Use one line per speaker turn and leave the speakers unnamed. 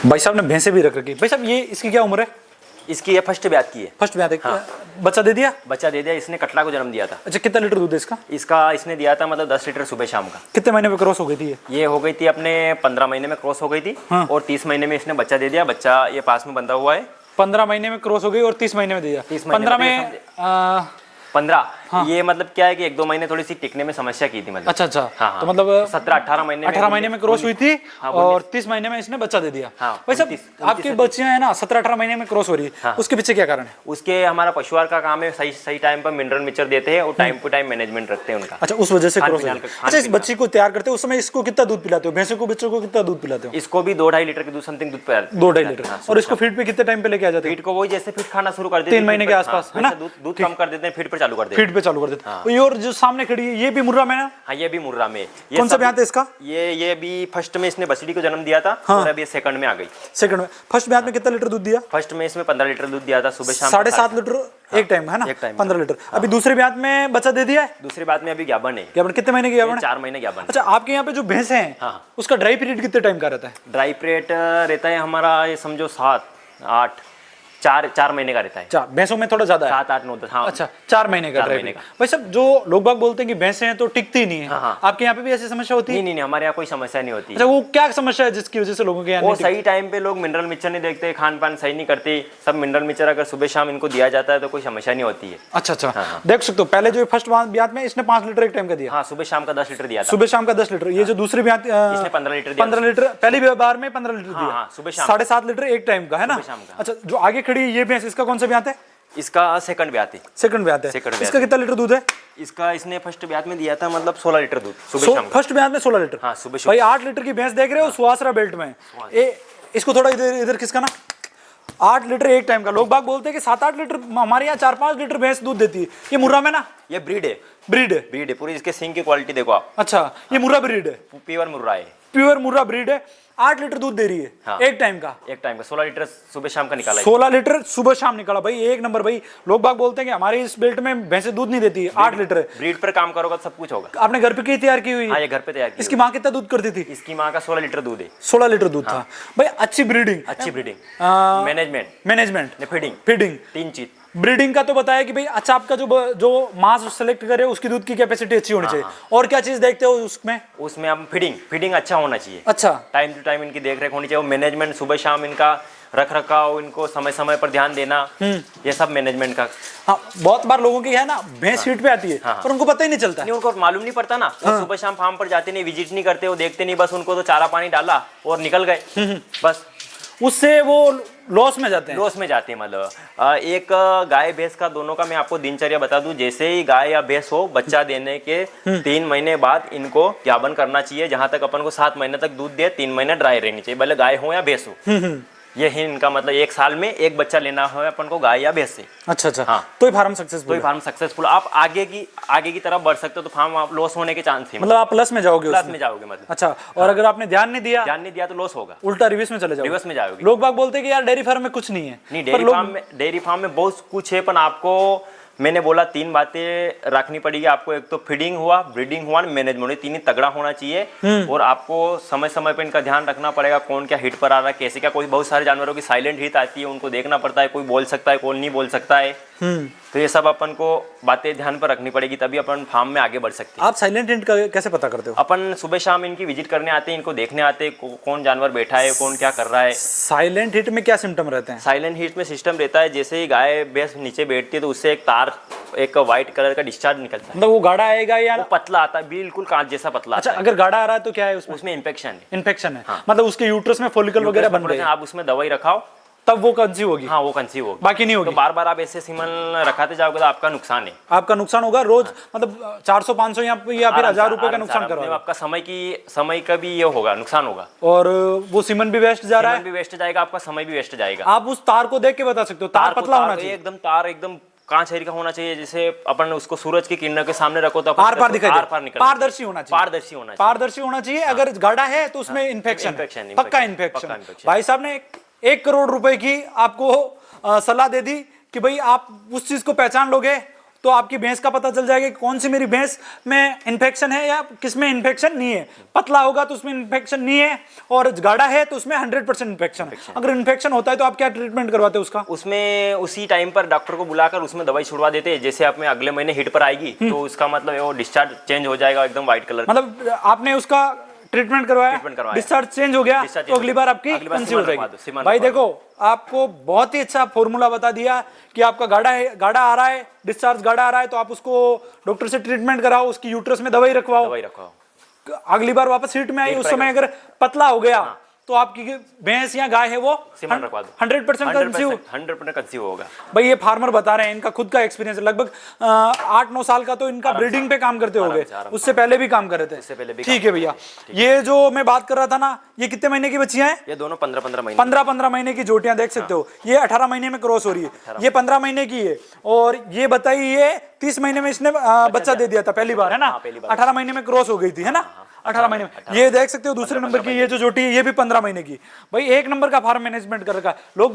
भाई साहब ने भैंसे भी रख रखी। भाई साहब ये इसकी क्या उम्र है?
इसकी ये फर्स्ट ब्यात की है।
फर्स्ट ब्यात है।
हाँ।
बच्चा दे दिया?
बच्चा दे दिया, इसने कटला को जन्म दिया था।
अच्छा, कितना लीटर दूध है इसका?
इसका इसने दिया था मतलब 10 लीटर सुबह शाम का।
कितने महीने में क्रॉस हो गई थी
ये हो गई थी अपने 15 महीने में क्रॉस हो गई थी।
हाँ।
और 30 महीने में इसने बच्चा दे दिया। बच्चा ये पास में बंधा हुआ है।
15 महीने में क्रॉस हो गई और 30 महीने में दिया।
30 महीने
15
में
में
15।
हाँ।
ये मतलब क्या है कि 1-2 महीने थोड़ी सी टिकने में समस्या की थी मतलब।
अच्छा अच्छा।
हाँ।
तो मतलब
17-18 महीने
18 महीने में क्रॉस हुई थी।
हाँ,
और 30 महीने में इसने बच्चा दे दिया।
हाँ,
भाई साहब
29
आपकी बच्चियां है ना 17-18 महीने में क्रॉस हो रही है।
हाँ।
उसके पीछे क्या कारण है?
उसके हमारा पशुआहार का काम है, सही सही टाइम पर मिनरल मिक्सचर देते हैं और टाइम टू टाइम मैनेजमेंट रखते हैं उनका।
अच्छा, उस वजह से क्रॉस हो
खान-पीन
गई।
का-
अच्छा, इस बच्ची को तैयार करते हो उस समय इसको कितना दूध पिलाते हो? भैंसों को बच्चों को कितना दूध पिलाते हो?
इसको भी 2-2.5 लीटर की दूध समथिंग दूध पे
2-2.5 लीटर। और इसको फीड पे कितने टाइम पे लेके आ जाते हो?
फीड को वही जैसे फीड खाना शुरू कर देते
3 महीने के आसपास, है ना?
दूध कम कर देते हैं, फीड पर चालू कर देते हैं।
फीड पे चालू कर देते हैं। और जो सामने खड़ी है ये भी मुर्रा में ना?
हाँ, ये भी मुर्रा में। ये
कौन सा
सब-
ब्यात है इसका?
ये भी फर्स्ट में इसने बछड़ी को जन्म दिया था।
हाँ।
और अब ये सेकंड में आ गई।
सेकंड में। फर्स्ट ब्यात में कितना लीटर दूध दिया?
फर्स्ट में इसमें 15 लीटर दूध दिया था सुबह शाम।
7.5 लीटर एक टाइम है ना?
एक टाइम
15 लीटर। अभी दूसरे ब्यात में बच्चा दे दिया है?
दूसरी बात में अभी ज्ञापन है।
क्या कितने महीने की है?
4 महीने ज्ञापन।
अच्छा, आपके यहाँ पे जो भैंस हैं
हाँ।
उसका ड्राई पीरियड कितने टाइम का रहता है?
ड्राई पीरियड रहता है हमारा, ये समझो 7-8 4 महीने का रहता है।
अच्छा, भैंसों में थोड़ा ज्यादा है।
7-8-9-10। हाँ।
अच्छा, 4 महीने का
4
ड्राई
महीने
पीरियड। भाई साहब जो लोग बाग बोलते हैं कि भैंसें हैं तो टिकती नहीं है,
हाँ, हाँ।
आपके यहाँ पे भी ऐसी समस्या होती है?
नहीं, हमारे यहाँ कोई समस्या नहीं होती।
अच्छा, वो क्या समस्या है जिसकी वजह से लोगों के यहाँ
वो
नहीं टिकती?
सही टाइम पे लोग मिनरल मिक्सचर नहीं देखते, खान पान सही नहीं करते। सब मिनरल मिक्सचर अगर सुबह शाम इनको दिया जाता है तो कोई समस्या नहीं होती है।
अच्छा अच्छा।
हाँ।
देख सकते हो पहले जो फर्स्ट ब्यात में इसने 5 लीटर एक टाइम का दिया।
हाँ, सुबह शाम का 10 लीटर दिया था।
सुबह शाम का 10 लीटर। ये जो दूसरी ब्यात
इसने 15 लीटर दिया।
15 लीटर पहली बार में 15 लीटर दिया।
हाँ, सुबह शाम।
7.5 लीटर एक टाइम का है ना?
सुबह शाम का।
अच्छा, जो आगे खड़ी है ये भैंस, इसका कौन सा ब्यात है?
इसका सेकंड ब्यात है।
सेकंड ब्यात है।
सेकंड ब्यात
इसका कितना लीटर दूध है?
इसका इसने फर्स्ट ब्यात में दिया था मतलब 16 लीटर दूध सुबह शाम का।
फर्स्ट ब्यात में 16 लीटर।
हाँ, सुबह शाम।
भाई 8 लीटर की भैंस देख रहे हो सुहासरा बेल्ट में। इसको थोड़ा इधर इधर खिसकाना। 8 लीटर एक टाइम का। लोग बाग बोलते हैं कि 7-8 लीटर, हमारे यहाँ 4-5 लीटर भैंस दूध देती है। ये मुर्रा में ना?
ये ब्रीड है।
ब्रीड है।
ब्रीड है पूरी। इसके सिंग की क्वालिटी देखो आप।
अच्छा, ये मुर्रा ब्रीड है।
प्योर मुर्रा है।
प्योर मुर्रा ब्रीड है। 8 लीटर दूध दे रही है।
हाँ।
एक टाइम का।
एक टाइम का 16 लीटर सुबह शाम का निकाला है।
16 लीटर सुबह शाम निकाला। भाई एक नंबर। भाई लोग बाग बोलते हैं कि हमारे इस बेल्ट में भैंसे दूध नहीं देती है। 8 लीटर है।
ब्रीड पर काम करोगे तो सब कुछ होगा।
आपने घर पे की तैयार की हुई
हाँ,
है?
ये घर पे तैयार की
इसकी माँ कितना दूध करती थी?
हुई। इसकी माँ का 16 लीटर दूध है।
16 लीटर दूध था। भाई अच्छी ब्रीडिंग,
अच्छी ब्रीडिंग,
आ,
मैनेजमेंट,
मैनेजमेंट,
फीडिंग,
फीडिंग,
3 चीज।
ब्रीडिंग का तो बताया कि भाई अच्छा आपका जो मांस सेलेक्ट करे उसकी दूध की कैपेसिटी अच्छी होनी चाहिए। और क्या चीज देखते हो उसमें?
उसमें हम फीडिंग अच्छा होना चाहिए।
अच्छा,
टाइम टू टाइम इनकी देख रेख होनी चाहिए। मैनेजमेंट सुबह शाम इनका रख रखाव, इनको समय समय पर ध्यान देना, ये सब मैनेजमेंट का।
हाँ, बहुत बार लोगों की है ना भैंस फीट पे आती है पर उनको पता ही नहीं चलता है।
नहीं, उनको मालूम नहीं पड़ता ना। वो सुबह शाम फार्म पर जाते नहीं, विजिट नहीं करते, वो देखते नहीं, बस उनको तो चारा पानी डाला और निकल गए बस।
उससे वो लॉस में जाते हैं।
लॉस में जाते हैं मतलब। एक गाय भैंस का दोनों का मैं आपको दिनचर्या बता दूं। जैसे ही गाय या भैंस हो, बच्चा देने के 3 महीने बाद इनको ज्ञापन करना चाहिए। जहां तक अपन को 7 महीने तक दूध दे, 3 महीने ड्राई रहनी चाहिए, भले गाय हो या भैंस हो। यही इनका मतलब। 1 साल में एक बच्चा लेना हो अपन को गाय या भैंस से।
अच्छा अच्छा।
हाँ।
तो ये फार्म सक्सेसफुल
तो फार्म सक्सेसफुल। आप आगे की तरफ बढ़ सकते हो तो फार्म आप लॉस होने के चांस है।
मतलब आप प्लस में जाओगे
प्लस
उसमें।
में जाओगे मतलब।
अच्छा, और अगर आपने ध्यान नहीं दिया
तो लॉस होगा,
उल्टा रिवर्स में चले जाओगे।
रिवर्स में जाओगे।
लोग बाग बोलते हैं कि यार डेयरी फार्म में कुछ नहीं है।
नहीं,
पर
डेयरी फार्म में बहुत कुछ है। पर आपको मैंने बोला 3 बातें रखनी पड़ेगी आपको। एक तो फीडिंग हुआ, ब्रीडिंग हुआ, मैनेजमेंट, ये 3 ही तगड़ा होना चाहिए। और आपको समय समय पे इनका ध्यान रखना पड़ेगा। कौन क्या हिट पर आ रहा है, कैसे क्या। कोई बहुत सारे जानवरों की साइलेंट हिट आती है, उनको देखना पड़ता है। कोई बोल सकता है, कोई नहीं बोल सकता है। तो ये सब अपन को बातें ध्यान पर रखनी पड़ेगी, तभी अपन फार्म में आगे बढ़ सकते हैं।
आप साइलेंट हिंट का कैसे पता करते हो?
अपन सुबह शाम इनकी विजिट करने आते हैं, इनको देखने आते हैं कौन जानवर बैठा है, कौन क्या कर रहा है।
साइलेंट हिट में क्या सिम्टम रहते हैं?
साइलेंट हीट में सिस्टम रहता है, जैसे ही गाय भैंस नीचे बैठती है तो उससे एक व्हाइट कलर का डिस्चार्ज निकलता है।
मतलब वो गाढ़ा आएगा या
वो पतला आता है, बिल्कुल कांच जैसा पतला
अच्छा,
आता है।
अगर गाढ़ा आ रहा है तो क्या है उसमें?
उसमें इन्फेक्शन है।
इन्फेक्शन है।
हाँ।
मतलब उसके यूट्रस में फॉलिकल वगैरह बन रहे हैं।
आप उसमें दवाई रखाओ
तब वो कंसीव होगी।
हाँ, वो कंसीव होगी,
बाकी नहीं होगी।
तो बार बार आप ऐसे सीमन रखाते जाओगे तो आपका नुकसान है।
आपका नुकसान होगा रोज। मतलब 400-500 या फिर 1000 रुपए का नुकसान करवा।
आपका समय का भी ये होगा, नुकसान होगा।
और वो सीमन भी वेस्ट जा रहा है,
भी वेस्ट जाएगा, आपका समय भी वेस्ट जाएगा।
आप उस तार को देख के बता सकते हो। तार पतला होना चाहिए,
एकदम कांच का होना चाहिए। जैसे अपन उसको सूरज की किरणों के सामने रखो तो
आर पार दिखाई
दे।
पारदर्शी होना चाहिए।
पारदर्शी
होना चाहिए। अगर गाढ़ा है तो उसमें इन्फेक्शन, पक्का इन्फेक्शन। भाई साहब ने 1 करोड़ रुपए की आपको सलाह दे दी कि भाई आप उस चीज को पहचान लोगे तो आपकी भैंस का पता चल जाएगा कि कौन सी मेरी भैंस में इन्फेक्शन है या किस में इन्फेक्शन नहीं है। पतला होगा तो उसमें इन्फेक्शन नहीं है, और गाढ़ा है तो उसमें 100% इन्फेक्शन है। अगर इन्फेक्शन होता है तो आप क्या ट्रीटमेंट करवाते हैं उसका?
उसमें उसी टाइम पर डॉक्टर को बुलाकर उसमें दवाई छुड़वा देते हैं। जैसे आप में अगले महीने हिट पर आएगी तो उसका मतलब वो डिस्चार्ज चेंज हो जाएगा एकदम व्हाइट कलर।
मतलब आपने उसका ट्रीटमेंट करवाया, डिस्चार्ज चेंज हो गया तो अगली बार आपकी कंसीव हो जाएगी। भाई देखो, आपको बहुत ही अच्छा फॉर्मूला बता दिया कि आपका गाढ़ा आ रहा है, डिस्चार्ज गाढ़ा आ रहा है, तो आप उसको डॉक्टर से ट्रीटमेंट कराओ, उसकी यूट्रस में दवाई रखवाओ। अगली बार वापस हिट में आई, उस समय अगर पतला हो गया तो आपकी भैंस या गाय है वो 100%
कंसीव होगा।
भाई ये फार्मर बता रहे हैं, इनका खुद का एक्सपीरियंस है। लगभग 8-9 साल का तो इनका ब्रीडिंग पे काम करते होंगे, उससे पहले भी काम कर रहे थे। ठीक है भैया, ये जो मैं बात कर रहा था ना, ये कितने महीने की बच्चियां हैं?
ये दोनों 15-15 महीने
15-15 महीने की जोटियां देख सकते हो। ये 18 महीने में क्रॉस हो रही है, ये 15 महीने की है, और ये बताइए ये 30 महीने में इसने बच्चा दे दिया था पहली बार, है ना? 18 महीने में क्रॉस हो गई थी, है ना? 18 महीने में। ये देख सकते हो दूसरे नंबर की ये जो जोटी है, ये भी 15 महीने की। भाई एक नंबर का फार्म मैनेजमेंट कर रखा है लोग।